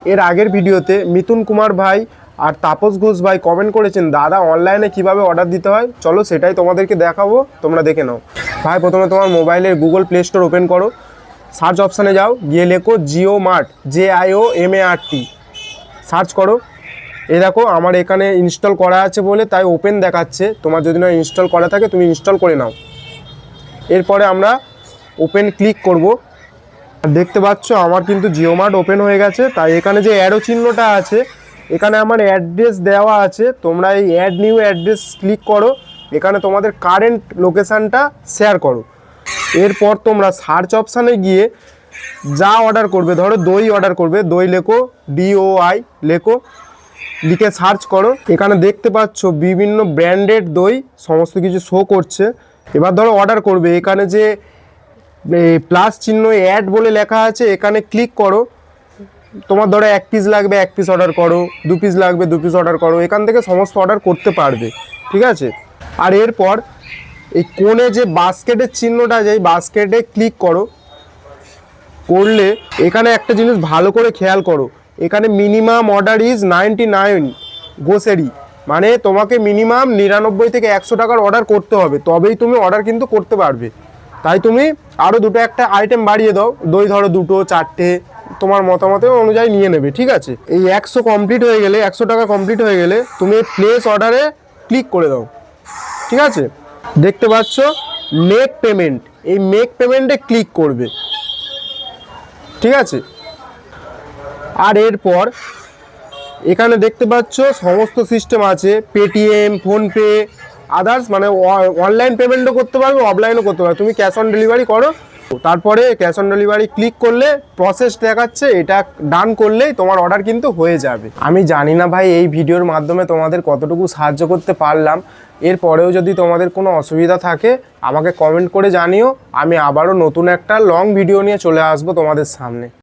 এর আগের ভিডিওতে মিথুন কুমার ভাই আর তাপস ঘোষ ভাই কমেন্ট করেছেন দাদা অনলাইনে কিভাবে অর্ডার দিতে হয়, চলো সেটাই তোমাদেরকে দেখাবো, তোমরা দেখে নাও। ভাই প্রথমে তোমার মোবাইলের গুগল প্লে স্টোর ওপেন করো, সার্চ অপশানে যাও, গিয়ে লেখো জিও মার্ট, JIOMART, সার্চ করো। এ দেখো আমার এখানে ইনস্টল করা আছে বলে তাই ওপেন দেখাচ্ছে, তোমার যদি না ইনস্টল করা থাকে তুমি ইনস্টল করে নাও। এরপরে আমরা ওপেন ক্লিক করব। দেখতে পাচ্ছ আমার কিন্তু জিও মার্ট ওপেন হয়ে গেছে। তাই এখানে যে অ্যারো চিহ্নটা আছে এখানে আমার অ্যাড্রেস দেওয়া আছে, তোমরা এই অ্যাড নিউ অ্যাড্রেস ক্লিক করো, এখানে তোমাদের কারেন্ট লোকেশানটা শেয়ার করো। এরপর তোমরা সার্চ অপশানে গিয়ে যা অর্ডার করবে, ধরো দই অর্ডার করবে, দই লেখো, DOI লেখো, লিখে সার্চ করো। এখানে দেখতে পাচ্ছ বিভিন্ন ব্র্যান্ডেড দই সমস্ত কিছু শো করছে। এবার ধরো অর্ডার করবে, এখানে যে প্লাস চিহ্ন অ্যাড বলে লেখা আছে এখানে ক্লিক করো। তোমার ধরো 1 পিস লাগবে 1 পিস অর্ডার করো, 2 পিস লাগবে 2 পিস অর্ডার করো, এখান থেকে সমস্ত অর্ডার করতে পারবে, ঠিক আছে। আর এরপর এই কোণে যে বাস্কেটের চিহ্নটা আছে এই বাস্কেটে ক্লিক করো। করলে এখানে একটা জিনিস ভালো করে খেয়াল করো, এখানে মিনিমাম অর্ডার ইজ 99 গ্রোসারি, মানে তোমাকে মিনিমাম 99 থেকে 100 টাকার অর্ডার করতে হবে, তবেই তুমি অর্ডার কিন্তু করতে পারবে। তাই তুমি আরও দুটো একটা আইটেম বাড়িয়ে দাও, দই ধরো 2টো 4টে, তোমার মতামতের অনুযায়ী নিয়ে নেবে, ঠিক আছে। এই 100 কমপ্লিট হয়ে গেলে, 100 টাকা কমপ্লিট হয়ে গেলে তুমি প্লেস অর্ডারে ক্লিক করে দাও, ঠিক আছে। দেখতে পাচ্ছ মেক পেমেন্ট, এই মেক পেমেন্টে ক্লিক করবে, ঠিক আছে। আর এরপর এখানে দেখতে পাচ্ছ সমস্ত সিস্টেম আছে, পেটিএম, ফোনপে, আদার্স, মানে অনলাইন পেমেন্টও করতে পারবে, অফলাইনও করতে পারবে। তুমি ক্যাশ অন ডেলিভারি করো, তারপরে ক্যাশ অন ডেলিভারি ক্লিক করলে প্রসেস দেখাচ্ছে, এটা ডান করলেই তোমার অর্ডার কিন্তু হয়ে যাবে। আমি জানি না ভাই এই ভিডিওর মাধ্যমে তোমাদের কতটুকু সাহায্য করতে পারলাম। এরপরেও যদি তোমাদের কোনো অসুবিধা থাকে আমাকে কমেন্ট করে জানিও, আমি আবারও নতুন একটা লং ভিডিও নিয়ে চলে আসবো তোমাদের সামনে।